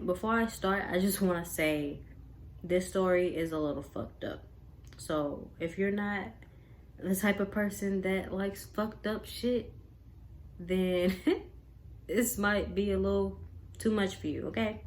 before I start, I just want to say this story is a little fucked up. So if you're not the type of person that likes fucked up shit, then this might be a little too much for you, okay?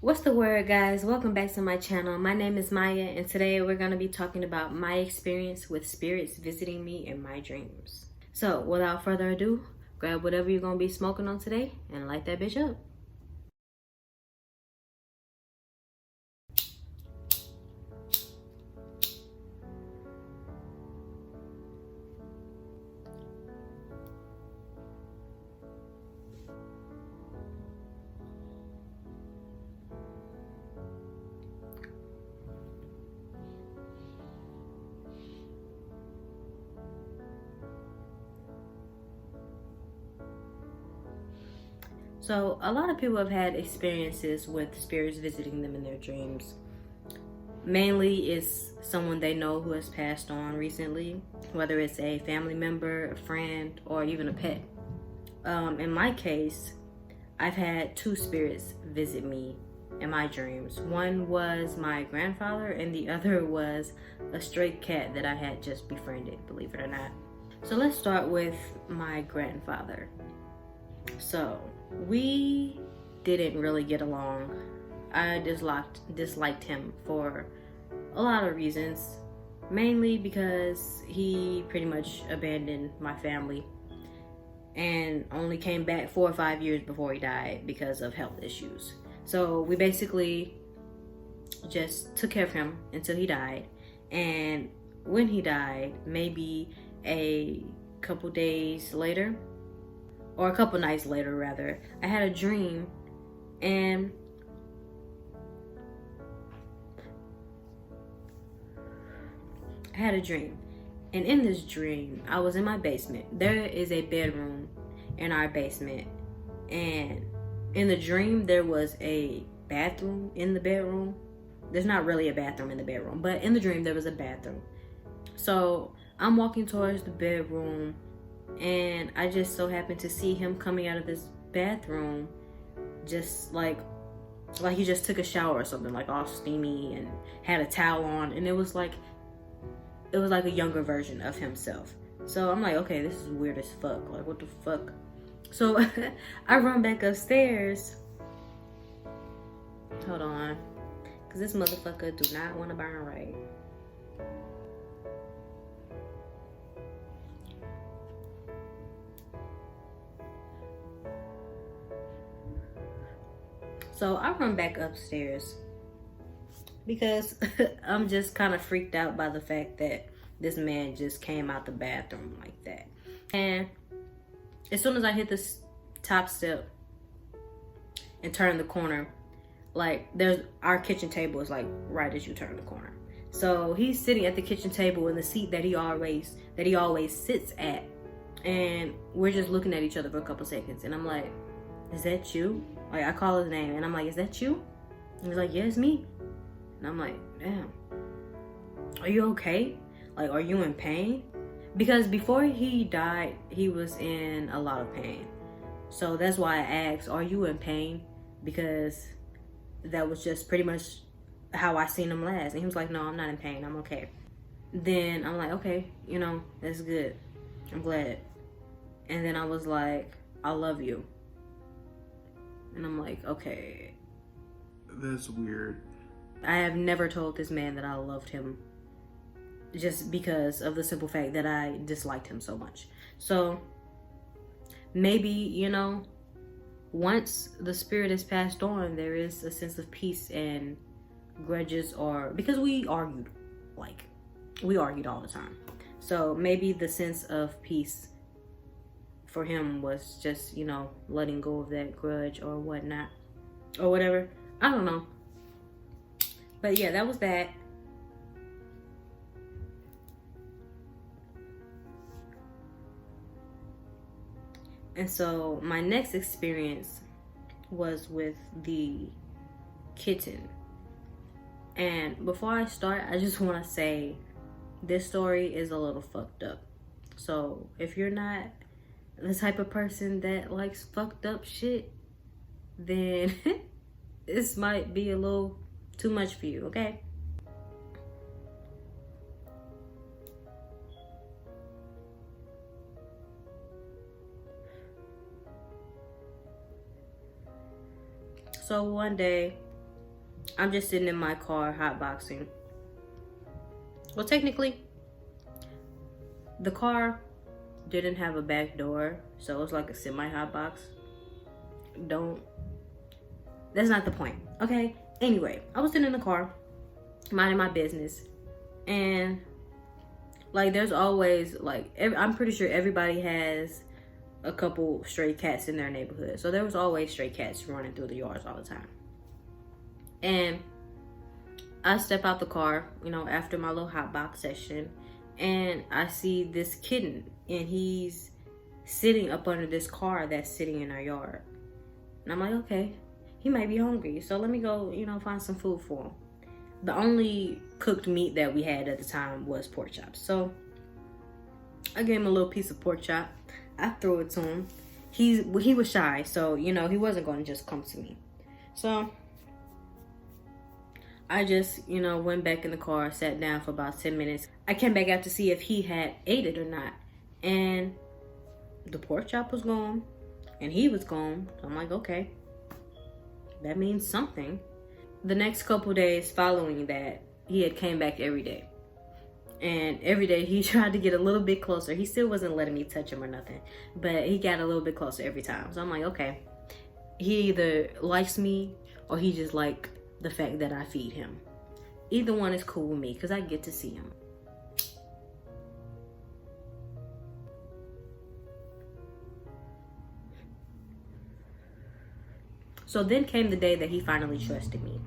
What's the word, guys? Welcome back to my channel. My name is Maya, and today we're going to be talking about my experience with spirits visiting me in my dreams. So without further ado, grab whatever you're going to be smoking on today and light that bitch up. So a lot of people have had experiences with spirits visiting them in their dreams. Mainly it's someone they know who has passed on recently, whether it's a family member, a friend, or even a pet. In my case, I've had two spirits visit me in my dreams. One was my grandfather and the other was a stray cat that I had just befriended, believe it or not. So let's start with my grandfather. So we didn't really get along. I disliked him for a lot of reasons, mainly because he pretty much abandoned my family and only came back 4 or 5 years before he died because of health issues. So we basically just took care of him until he died. And when he died, maybe a couple days later, or a couple nights later rather, I had a dream, and in this dream I was in my basement. There is a bedroom in our basement, and in the dream there was a bathroom in the bedroom. There's not really a bathroom in the bedroom, but in the dream there was a bathroom. So I'm walking towards the bedroom, and I just so happened to see him coming out of this bathroom just like he just took a shower or something, like all steamy and had a towel on, and it was like a younger version of himself. So I'm like, okay, this is weird as fuck. Like, what the fuck? So I run back upstairs. Hold on, because this motherfucker do not want to burn right. So I run back upstairs because I'm just kind of freaked out by the fact that this man just came out the bathroom like that. And as soon as I hit this top step and turn the corner, like there's our kitchen table is like right as you turn the corner. So he's sitting at the kitchen table in the seat that he always sits at, and we're just looking at each other for a couple seconds, and I'm like, is that you? Like, I call his name and I'm like, is that you? And he's like, yeah, it's me. And I'm like, damn, are you okay? Like, are you in pain? Because before he died, he was in a lot of pain. So that's why I asked, are you in pain? Because that was just pretty much how I seen him last. And he was like, no, I'm not in pain. I'm okay. Then I'm like, okay, that's good. I'm glad. And then I was like, I love you. And I'm like, okay. That's weird. I have never told this man that I loved him, just because of the simple fact that I disliked him so much. So maybe, once the spirit is passed on, there is a sense of peace and grudges, or because we argued all the time. So maybe the sense of peace for him was just, letting go of that grudge or whatnot or whatever. I don't know. But yeah, that was that. And so my next experience was with the kitten. And before I start, I just want to say this story is a little fucked up. So if you're not the type of person that likes fucked up shit, then this might be a little too much for you, okay? So one day, I'm just sitting in my car hotboxing. Well, technically, the car didn't have a back door, so it was like a semi-hotbox. That's not the point, okay? Anyway, I was sitting in the car, minding my business, and like there's always like, I'm pretty sure everybody has a couple stray cats in their neighborhood. So there was always stray cats running through the yards all the time. And I step out the car, you know, after my little hot box session, and I see this kitten, and he's sitting up under this car that's sitting in our yard. And I'm like, okay, he might be hungry, so let me go, you know, find some food for him. The only cooked meat that we had at the time was pork chops. So I gave him a little piece of pork chop. I threw it to him. He was shy, so, you know, he wasn't going to just come to me. So I just, you know, went back in the car, sat down for about 10 minutes. I came back out to see if he had ate it or not. And the pork chop was gone, and he was gone. So I'm like, okay, that means something. The next couple days following that, he had came back every day. And every day he tried to get a little bit closer. He still wasn't letting me touch him or nothing, but he got a little bit closer every time. So I'm like, okay, he either likes me or he just like the fact that I feed him. Either one is cool with me because I get to see him. So then came the day that he finally trusted me.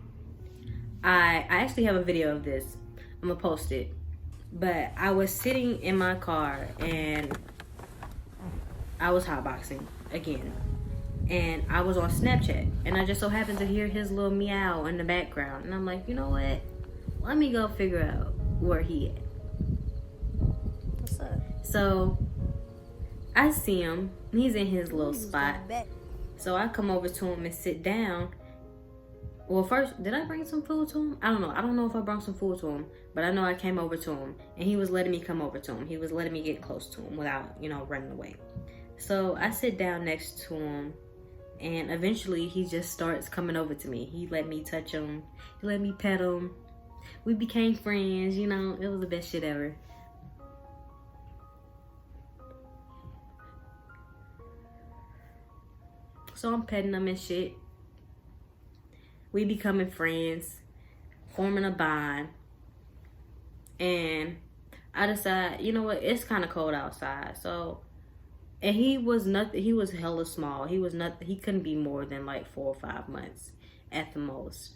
I actually have a video of this. I'm gonna post it. But I was sitting in my car and I was hotboxing again. And I was on Snapchat, and I just so happened to hear his little meow in the background. And I'm like, you know what? Let me go figure out where he at. What's up? So I see him. He's in his little spot. So I come over to him and sit down. Well, first, did I bring some food to him? I don't know. I don't know if I brought some food to him, but I know I came over to him, and he was letting me come over to him. He was letting me get close to him without, you know, running away. So I sit down next to him, and eventually he just starts coming over to me. He let me touch him. He let me pet him. We became friends, you know. It was the best shit ever. So I'm petting him and shit. We becoming friends, forming a bond. And I decide, you know what, it's kind of cold outside. So, and he was hella small. He couldn't be more than like 4 or 5 months at the most.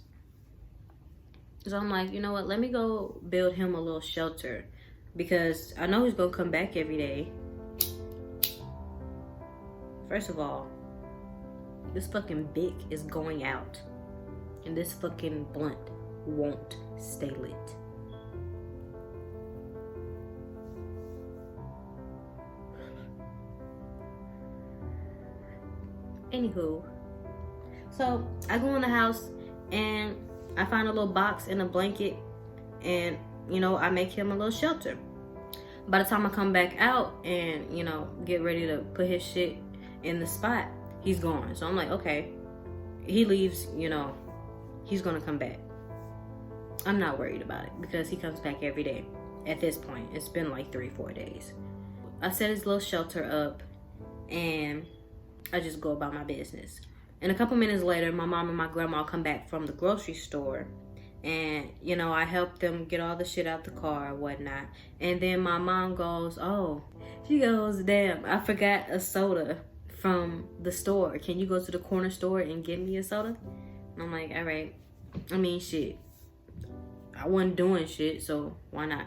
So I'm like, you know what, let me go build him a little shelter, because I know he's gonna come back every day. First of all, this fucking Bic is going out. And this fucking blunt won't stay lit. Anywho, so I go in the house and I find a little box and a blanket, and, you know, I make him a little shelter. By the time I come back out and, you know, get ready to put his shit in the spot, he's gone. So I'm like, okay, he leaves, you know, he's gonna come back. I'm not worried about it because he comes back every day. At this point, it's been like 3-4 days. I set his little shelter up and I just go about my business. And a couple minutes later, my mom and my grandma come back from the grocery store, and, you know, I help them get all the shit out the car and whatnot. And then my mom goes, oh, she goes, damn, I forgot a soda from the store. Can you go to the corner store and get me a soda? I'm like, all right. I mean, shit. I wasn't doing shit, so why not?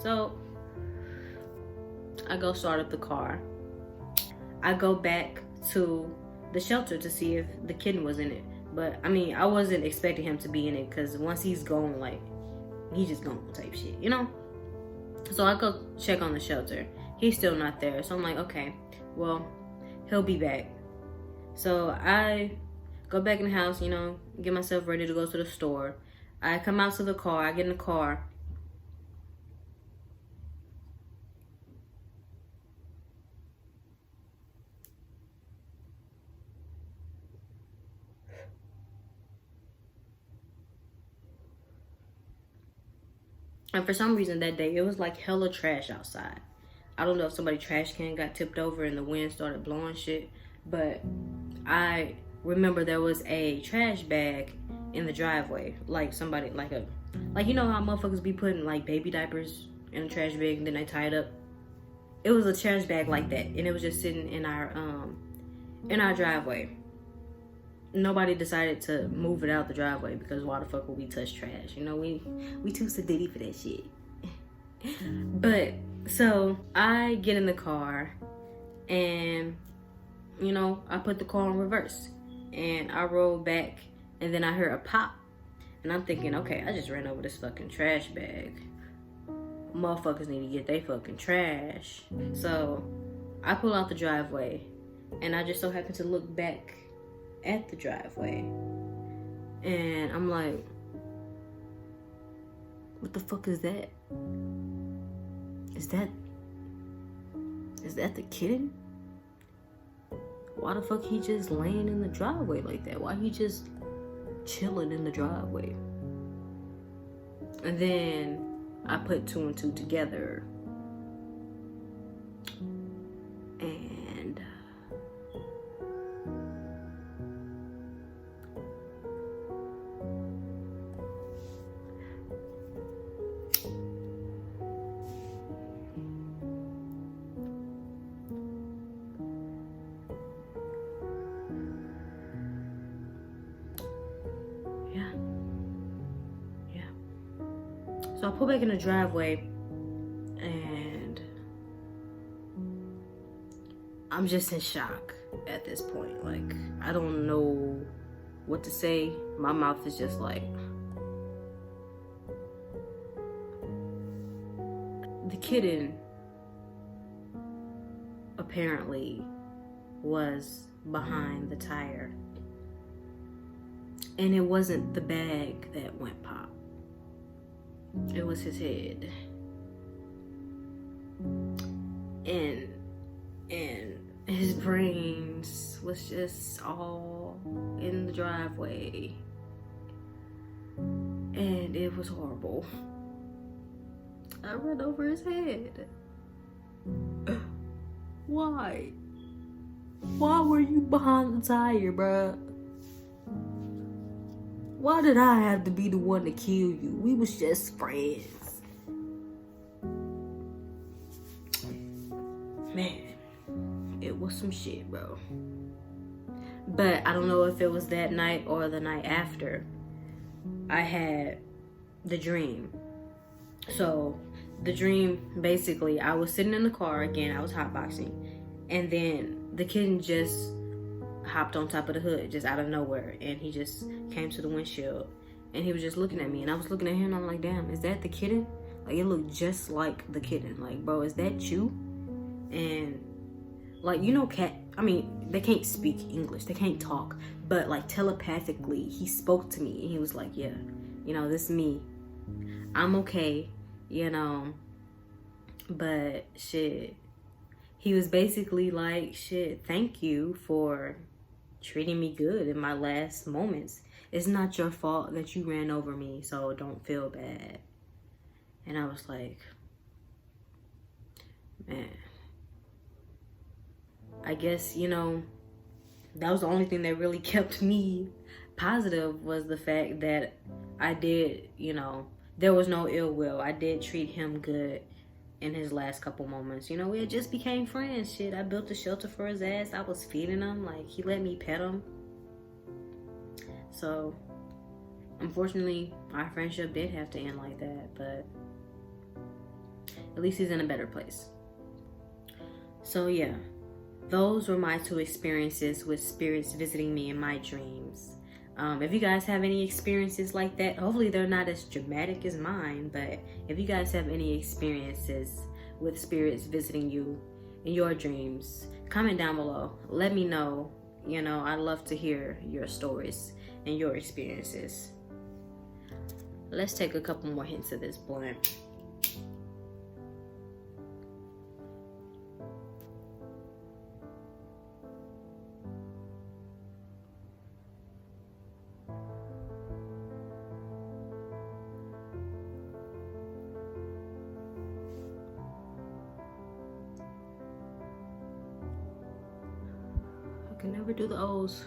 So I go start up the car. I go back to the shelter to see if the kitten was in it. But I mean, I wasn't expecting him to be in it because once he's gone, like, he just gone type shit, you know? So I go check on the shelter. He's still not there. So I'm like, okay, well, he'll be back. So I go back in the house, you know, get myself ready to go to the store. I come out to the car. I get in the car. And for some reason that day, it was like hella trash outside. I don't know if somebody's trash can got tipped over and the wind started blowing shit. But I remember there was a trash bag in the driveway. Like somebody, like you know how motherfuckers be putting like baby diapers in a trash bag and then they tie it up? It was a trash bag like that. And it was just sitting in our driveway. Nobody decided to move it out the driveway because why the fuck would we touch trash? You know, we too sedity for that shit. But so I get in the car and, you know, I put the car in reverse and I roll back and then I hear a pop and I'm thinking, okay, I just ran over this fucking trash bag. Motherfuckers need to get they fucking trash. So I pull out the driveway and I just so happen to look back at the driveway and I'm like, what the fuck is that? Is that the kitten? Why the fuck he just laying in the driveway like that? Why he just chilling in the driveway? And then I put two and two together and so I pull back in the driveway and I'm just in shock at this point. Like, I don't know what to say. My mouth is just like, the kitten apparently was behind the tire. And it wasn't the bag that went pop. It was his head. And his brains was just all in the driveway. And it was horrible. I ran over his head. Why? Why were you behind the tire, bruh? Why did I have to be the one to kill you? We was just friends. Man, it was some shit, bro. But I don't know if it was that night or the night after. I had the dream. So the dream, basically, I was sitting in the car again. I was hotboxing. And then the kitten just hopped on top of the hood just out of nowhere, and he just came to the windshield and he was just looking at me, and I was looking at him and I'm like, damn, is that the kitten? Like, it looked just like the kitten. Like, bro, is that you? And like, you know, they can't speak English, they can't talk, but like telepathically he spoke to me and he was like, yeah, you know, this is me, I'm okay, you know. But shit, he was basically like, shit, thank you for treating me good in my last moments. It's not your fault that you ran over me, so don't feel bad. And I was like, man, I guess, you know, that was the only thing that really kept me positive, was the fact that I did, you know, there was no ill will. I did treat him good in his last couple moments. You know, we had just became friends. Shit, I built a shelter for his ass. I was feeding him. Like, he let me pet him. So, unfortunately, our friendship did have to end like that. But at least he's in a better place. So, yeah. Those were my two experiences with spirits visiting me in my dreams. If you guys have any experiences like that, hopefully they're not as dramatic as mine, but if you guys have any experiences with spirits visiting you in your dreams, comment down below. Let me know. You know, I'd love to hear your stories and your experiences. Let's take a couple more hints of this blunt. I can never do the O's.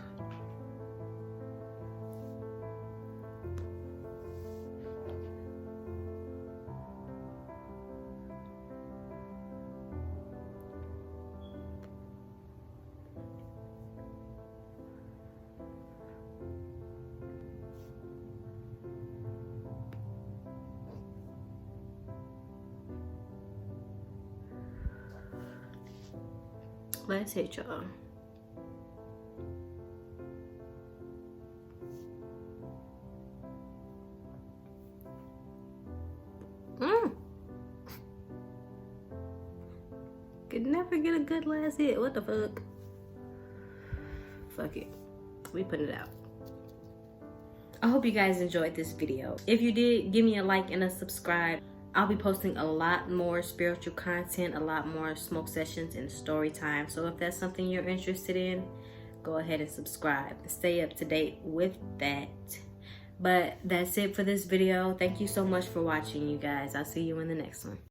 Let's hit y'all. Could never get a good last hit. What the fuck? Fuck it. We put it out. I hope you guys enjoyed this video. If you did, give me a like and a subscribe. I'll be posting a lot more spiritual content, a lot more smoke sessions and story time. So if that's something you're interested in, go ahead and subscribe and stay up to date with that. But that's it for this video. Thank you so much for watching, you guys. I'll see you in the next one.